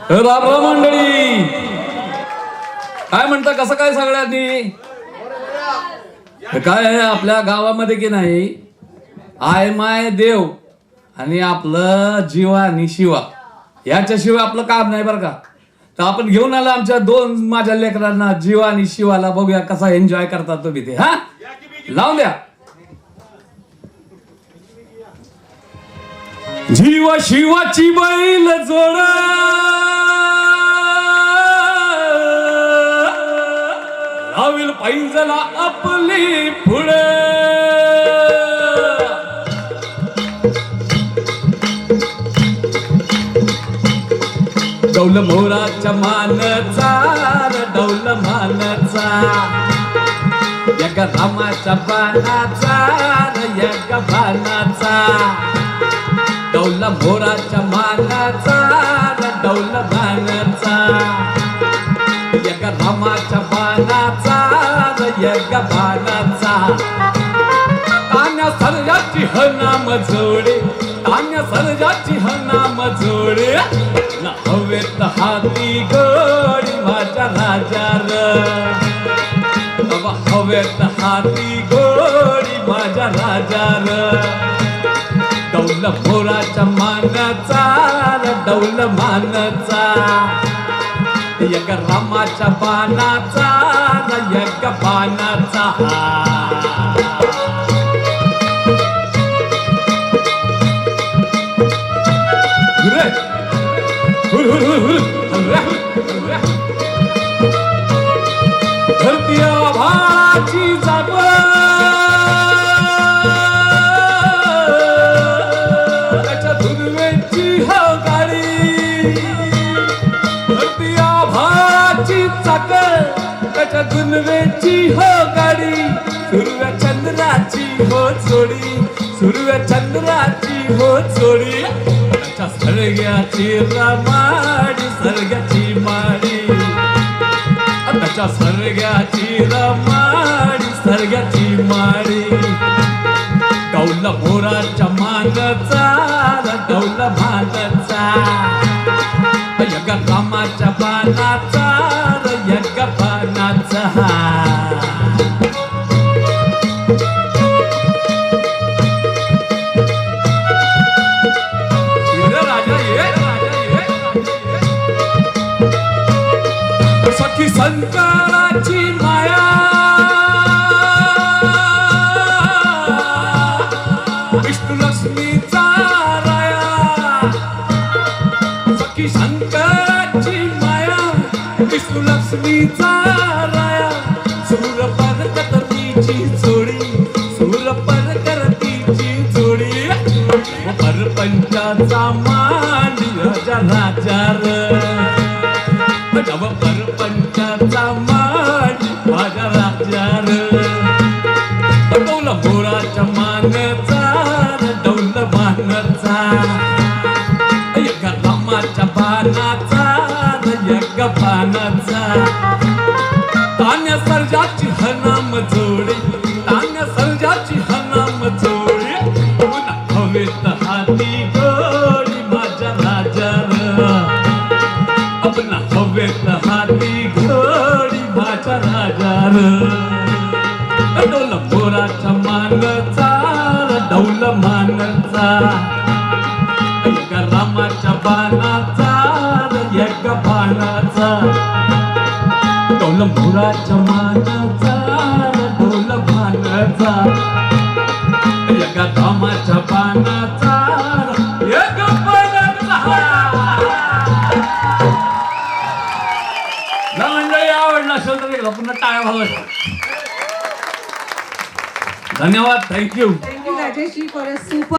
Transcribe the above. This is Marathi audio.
राम मंडळी, काय म्हणता, कसं काय सगळ्यांनी? काय आहे आपल्या गावामध्ये की नाही, आय माय देव आणि आपलं जीवा आणि शिवा याच्याशिवाय आपलं काम नाही बरं का. तर आपण घेऊन आला आमच्या माझ्या लेकरांना, जीवा आणि शिवाला. बघूया कसा एन्जॉय करतात तुम्ही ते. हा, लावून द्या. जीवा शिवाची बैल जोड, लावेल पैंजला आपली पुढे. डौल मोराच्या मानचा, डौल मानचा, एका रामाच्या बाणाचा, एका बाणाचा. डौल मोराच्या मानचा, डौल बाणाचा, एका रामाच्या बाणाचा, एका बाणाचा. तान्या सर्जाची हनाम जोडे, तान्या सर्जाची हनाम जोडे. न हवेत हाती गोडी माझ्या राजार, हवेत हाती गोडी माझ्या राजार. डौल मोराच्या मानाचा, डौल मानचा, एक रामाच्या बाणाचा, एक बाणाचा. धरती आभाळाची जाब, त्याच्या दुर्वेची हो गाडी. धरती आभाळाची चाक, त्याच्या दुर्वेची हो गाडी. सुरव्या चंद्राची हो जोडी, सुरव्या चंद्राची हो जोडी. त्याच्या सर्ग्याची रमाडी, सर्ग्याची माडी. त्याच्या सर्ग्याची रमाडी, सर्ग्याची माडी. डौल मोराच्या मानचा, डौल मानचा, एक रामाच्या बाणाचा, एक बाणाचा. सखी संकटाची माया, विष्णू लक्ष्मीचा राया. सखी संकटाची माया, विष्णू लक्ष्मीचा राया. सूर परकरतीची जोडी, सूर परकरतीची जोडी. परपंचाचा मांडी राजा राजार, परपंचाचा मांडी माझ्या राजार. डौल मोराच्या मानचा, डौल मानचा, एक रामाच्या बाणाचा, एक बाणाचा. तान्या सर्जाची हनाम जोडे, तान्या सर्जाची हनाम जोडे. हवेत हाती गोडी माझ्या राजार, अपना हवेत हाती घोडी माझ्या राजार. डौल मोराच्या मानचा, डौल मानचा, एक रामाच्या बाणाचा, एक बाणाचा. डौल मोराच्या मानचा, डौल मानचा, एक रामाच्या बाणाचा, एक बाणाचा. मंडळी, आवडला असेल तर एकदा पुन्हा टाळ्या वाजवा. धन्यवाद. Thank you. Thank you, Rajesh ji, for a super